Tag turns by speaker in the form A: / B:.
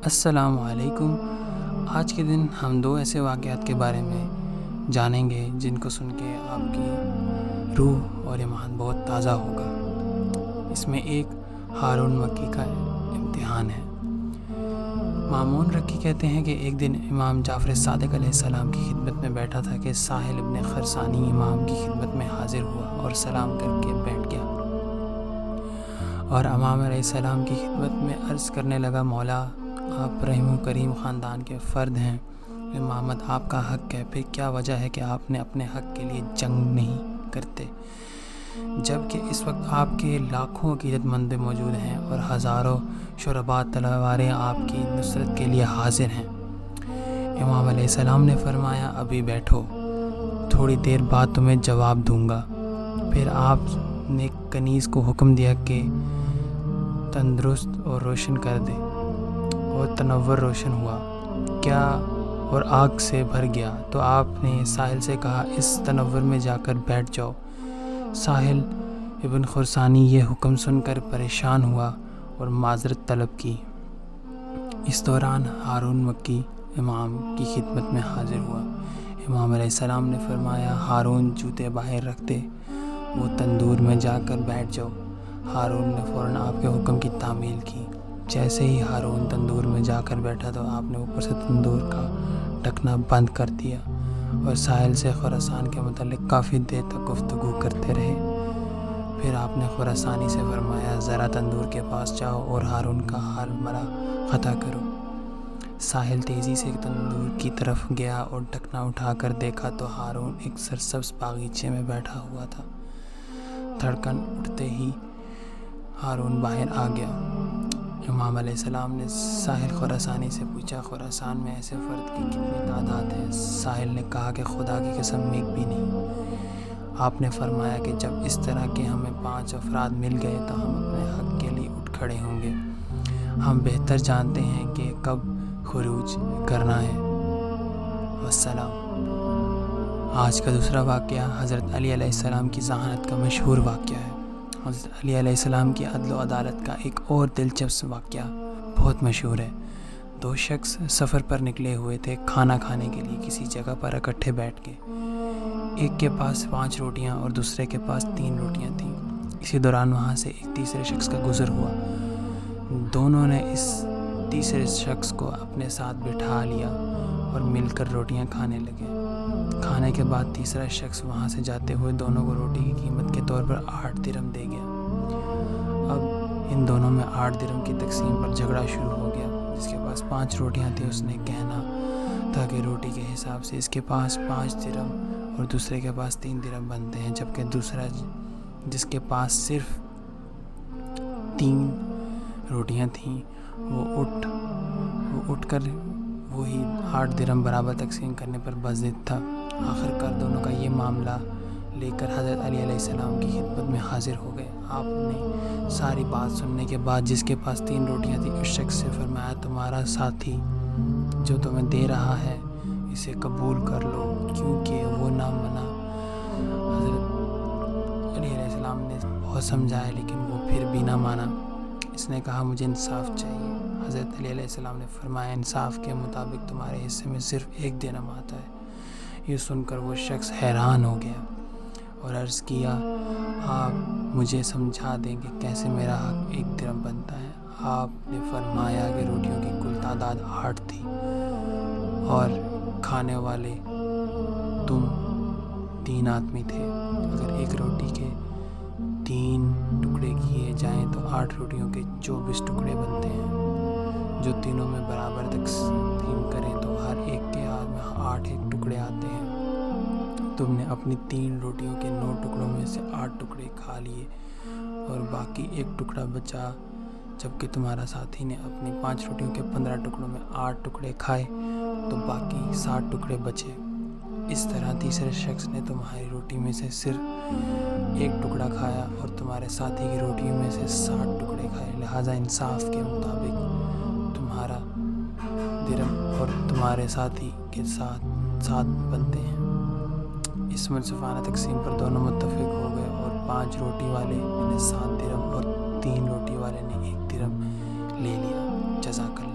A: السلام علیکم۔ آج کے دن ہم دو ایسے واقعات کے بارے میں جانیں گے جن کو سن کے آپ کی روح اور ایمان بہت تازہ ہوگا۔ اس میں ایک ہارون مکی کا امتحان ہے۔ مامون رکی کہتے ہیں کہ ایک دن امام جعفر صادق علیہ السلام کی خدمت میں بیٹھا تھا کہ ساحل ابن خرسانی امام کی خدمت میں حاضر ہوا اور سلام کر کے بیٹھ گیا، اور امام علیہ السلام کی خدمت میں عرض کرنے لگا، مولا آپ رحیم و کریم خاندان کے فرد ہیں، امامت آپ کا حق ہے، پھر کیا وجہ ہے کہ آپ نے اپنے حق کے لیے جنگ نہیں کرتے، جبکہ اس وقت آپ کے لاکھوں عقیدت مند موجود ہیں اور ہزاروں شرباء تلواریں آپ کی نصرت کے لیے حاضر ہیں۔ امام علیہ السلام نے فرمایا، ابھی بیٹھو، تھوڑی دیر بعد تمہیں جواب دوں گا۔ پھر آپ نے کنیز کو حکم دیا کہ تندرست اور روشن کر دے، اور تنور روشن ہوا کیا اور آگ سے بھر گیا، تو آپ نے ساحل سے کہا، اس تنور میں جا کر بیٹھ جاؤ۔ ساحل ابن خرسانی یہ حکم سن کر پریشان ہوا اور معذرت طلب کی۔ اس دوران ہارون مکی امام کی خدمت میں حاضر ہوا۔ امام علیہ السلام نے فرمایا، ہارون جوتے باہر رکھ دے، وہ تندور میں جا کر بیٹھ جاؤ۔ ہارون نے فوراً آپ کے حکم کی تعمیل کی۔ جیسے ہی ہارون تندور میں جا کر بیٹھا تو آپ نے اوپر سے تندور کا ڈھکنا بند کر دیا اور ساحل سے خراسان کے متعلق کافی دیر تک گفتگو کرتے رہے۔ پھر آپ نے خراسانی سے فرمایا، ذرا تندور کے پاس جاؤ اور ہارون کا حال مرا قطع کرو۔ ساحل تیزی سے تندور کی طرف گیا اور ڈھکنا اٹھا کر دیکھا تو ہارون ایک سرسبز باغیچے میں بیٹھا ہوا تھا۔ دھڑکن اٹھتے ہی ہارون باہر آ گیا۔ امام علیہ السلام نے ساحل خراسانی سے پوچھا، خراسان میں ایسے فرد کی کتنی تعداد ہے؟ ساحل نے کہا کہ خدا کی قسم ایک بھی نہیں۔ آپ نے فرمایا کہ جب اس طرح کے ہمیں 5 افراد مل گئے تو ہم اپنے حق کے لیے اٹھ کھڑے ہوں گے۔ ہم بہتر جانتے ہیں کہ کب خروج کرنا ہے۔ والسلام۔ آج کا دوسرا واقعہ حضرت علی علیہ السلام کی ذہانت کا مشہور واقعہ ہے۔ حضرت علی علیہ السلام کی عدل و عدالت کا ایک اور دلچسپ واقعہ بہت مشہور ہے۔ 2 شخص سفر پر نکلے ہوئے تھے کھانا کھانے کے لیے کسی جگہ پر اکٹھے بیٹھ کے۔ ایک کے پاس 5 روٹیاں اور دوسرے کے پاس 3 روٹیاں تھیں۔ اسی دوران وہاں سے ایک تیسرے شخص کا گزر ہوا۔ دونوں نے اس تیسرے شخص کو اپنے ساتھ بٹھا لیا اور مل کر روٹیاں کھانے لگے۔ کھانے کے بعد تیسرا شخص وہاں سے جاتے ہوئے دونوں کو روٹی کی قیمت کے طور پر 8 درہم دے گیا۔ اب ان دونوں میں 8 درہم کی تقسیم پر جھگڑا شروع ہو گیا۔ جس کے پاس 5 روٹیاں تھیں اس نے کہنا تھا کہ روٹی کے حساب سے اس کے پاس 5 درہم اور دوسرے کے پاس 3 درہم بنتے ہیں، جبکہ دوسرا جس کے پاس صرف 3 روٹیاں تھیں وہ اٹھ کر وہی 8 درہم برابر تقسیم کرنے پر بضد تھا۔ آخر کار دونوں کا یہ معاملہ لے کر حضرت علی علیہ السلام کی خدمت میں حاضر ہو گئے۔ آپ نے ساری بات سننے کے بعد جس کے پاس 3 روٹیاں تھیں اس شخص سے فرمایا، تمہارا ساتھی جو تمہیں دے رہا ہے اسے قبول کر لو، کیونکہ وہ نہ منا۔ حضرت علی علیہ السلام نے بہت سمجھایا لیکن وہ پھر بھی نہ مانا۔ اس نے کہا، مجھے انصاف چاہیے۔ حضرت علی علیہ السلام نے فرمایا، انصاف کے مطابق تمہارے حصے میں صرف 1 درہم آتا ہے۔ یہ سن کر وہ شخص حیران ہو گیا اور عرض کیا، آپ مجھے سمجھا دیں کہ کیسے میرا حق 1 درہم بنتا ہے؟ آپ نے فرمایا کہ روٹیوں کی کل تعداد 8 تھی اور کھانے والے تم 3 آدمی تھے۔ اگر ایک روٹی کے 3 ٹکڑے کیے جائیں تو 8 روٹیوں کے 24 ٹکڑے بنتے ہیں، جو تینوں میں برابر تقسیم کریں تو ہر ایک کے ہاتھ میں 8 ٹکڑے آتے ہیں۔ تم نے اپنی 3 روٹیوں کے 9 ٹکڑوں میں سے 8 ٹکڑے کھا لیے اور باقی 1 ٹکڑا بچا، جبکہ تمہارا ساتھی نے اپنی 5 روٹیوں کے 15 ٹکڑوں میں 8 ٹکڑے کھائے تو باقی 60 ٹکڑے بچے۔ اس طرح تیسرے شخص نے تمہاری روٹی میں سے صرف 1 ٹکڑا کھایا اور تمہارے ساتھی کی روٹیوں میں سے 60 ٹکڑے کھائے، لہٰذا انصاف کے مطابق تمہارا درہم اور تمہارے ساتھی کے ساتھ 7 بنتے ہیں۔ اس منصفانہ تقسیم پر دونوں متفق ہو گئے اور 5 روٹی والے نے 7 درہم اور 3 روٹی والے نے 1 درہم لے لیا۔ جزاک اللہ۔